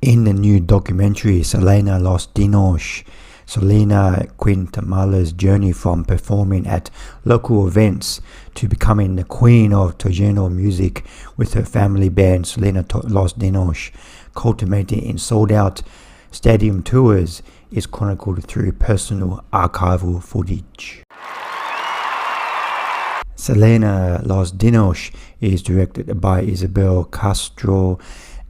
In the new documentary Selena y Los Dinos, Selena Quintamala's journey from performing at local events to becoming the queen of Tojano music with her family band Selena y Los Dinos, culminating in sold-out stadium tours, is chronicled through personal archival footage. Selena y Los Dinos is directed by Isabel Castro,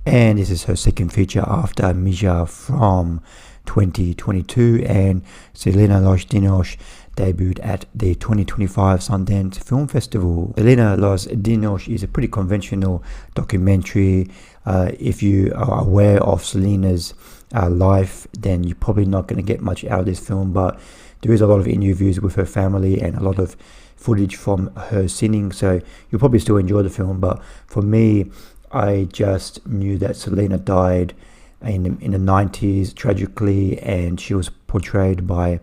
and this is her second feature after Mija from 2022, and Selena y Los Dinos debuted at the 2025 Sundance Film Festival. Selena y Los Dinos is a pretty conventional documentary. If you are aware of Selena's life, then you're probably not going to get much out of this film, but there is a lot of interviews with her family and a lot of footage from her singing, so you'll probably still enjoy the film. But for me, I just knew that Selena died in the 90s tragically, and she was portrayed by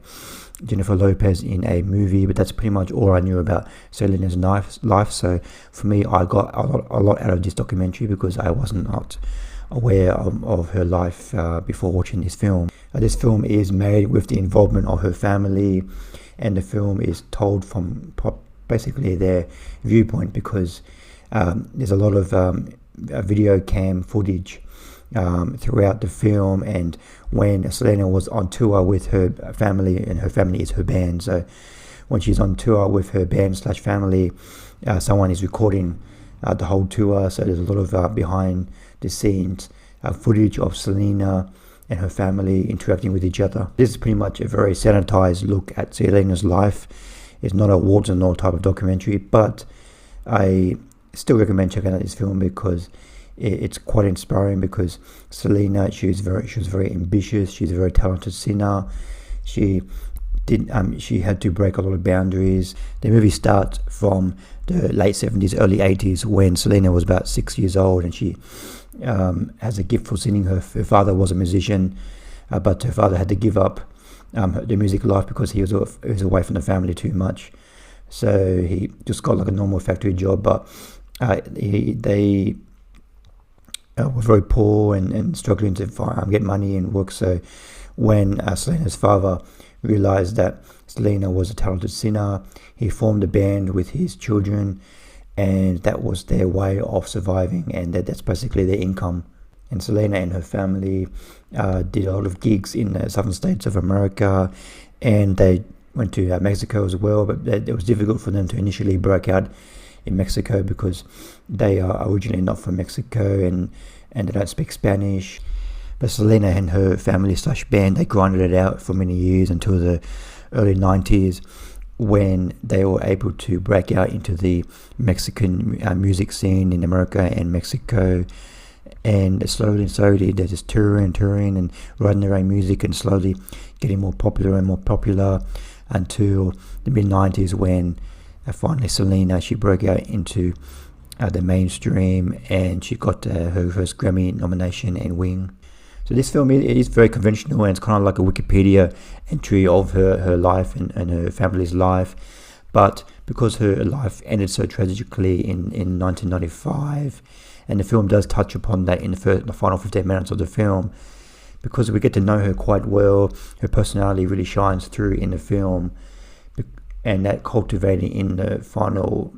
Jennifer Lopez in a movie, but that's pretty much all I knew about Selena's life. So for me, I got a lot out of this documentary because I was not aware of her life before watching this film. This film is made with the involvement of her family, and the film is told from basically their viewpoint, because there's a lot of video cam footage throughout the film, and when Selena was on tour with her family, and her family is her band, so when she's on tour with her band / family, someone is recording the whole tour, so there's a lot of behind the scenes footage of Selena and her family interacting with each other. This is pretty much a very sanitized look at Selena's life. It's not a warts and all type of documentary, but I still recommend checking out this film because it's quite inspiring. Because Selena, she was very ambitious. She's a very talented singer. She had to break a lot of boundaries. The movie starts from the late 70s, early 80s, when Selena was about 6 years old, and she has a gift for singing. Her father was a musician, but her father had to give up the music life because he was away from the family too much. So he just got like a normal factory job, but they were very poor and struggling to get money and work. So when Selena's father realized that Selena was a talented singer, he formed a band with his children, and that was their way of surviving, and that's basically their income. And Selena and her family did a lot of gigs in the southern states of America, and they went to Mexico as well, but it was difficult for them to initially break out in Mexico because they are originally not from Mexico, and they don't speak Spanish. But Selena and her family / band, they grinded it out for many years until the early 90s, when they were able to break out into the Mexican music scene in America and Mexico. And slowly they're just touring and writing their own music and slowly getting more popular until the mid-90s, when finally Selena, she broke out into the mainstream, and she got her first Grammy nomination and win. So this film is very conventional, and it's kind of like a Wikipedia entry of her life and her family's life. But because her life ended so tragically in 1995, and the film does touch upon that in the final 15 minutes of the film, because we get to know her quite well, her personality really shines through in the film, and that cultivating in the final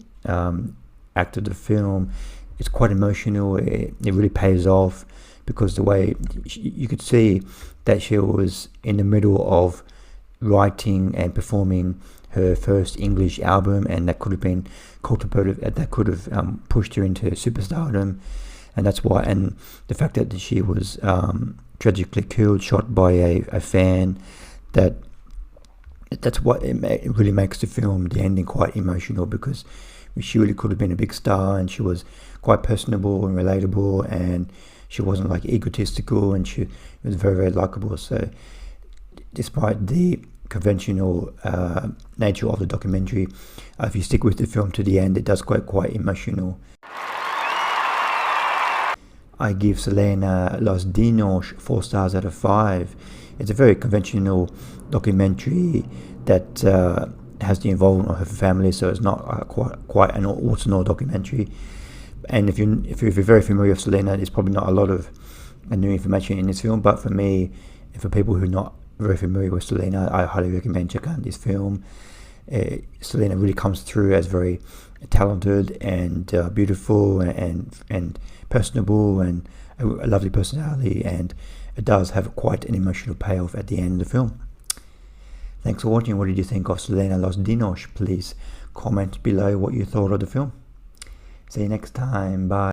act of the film, it's quite emotional. It really pays off, because the way you could see that she was in the middle of writing and performing her first English album, and that could have been cultivated, that could have pushed her into superstardom. And that's why, and the fact that she was tragically killed, shot by a fan, that's what it really makes the film, the ending, quite emotional, because she really could have been a big star, and she was quite personable and relatable, and she wasn't like egotistical, and she was very, very likable. So despite the conventional nature of the documentary, if you stick with the film to the end, it does quite emotional. I give Selena y Los Dinos 4 stars out of 5. It's a very conventional documentary that has the involvement of her family, so it's not quite an ordinary documentary. And if you're very familiar with Selena, there's probably not a lot of new information in this film. But for me, and for people who are not very familiar with Selena, I highly recommend checking out this film. Selena really comes through as very talented and beautiful and personable and a lovely personality, and it does have quite an emotional payoff at the end of the film. Thanks for watching. What did you think of Selena y Los Dinos? Please comment below what you thought of the film. See you next time. Bye.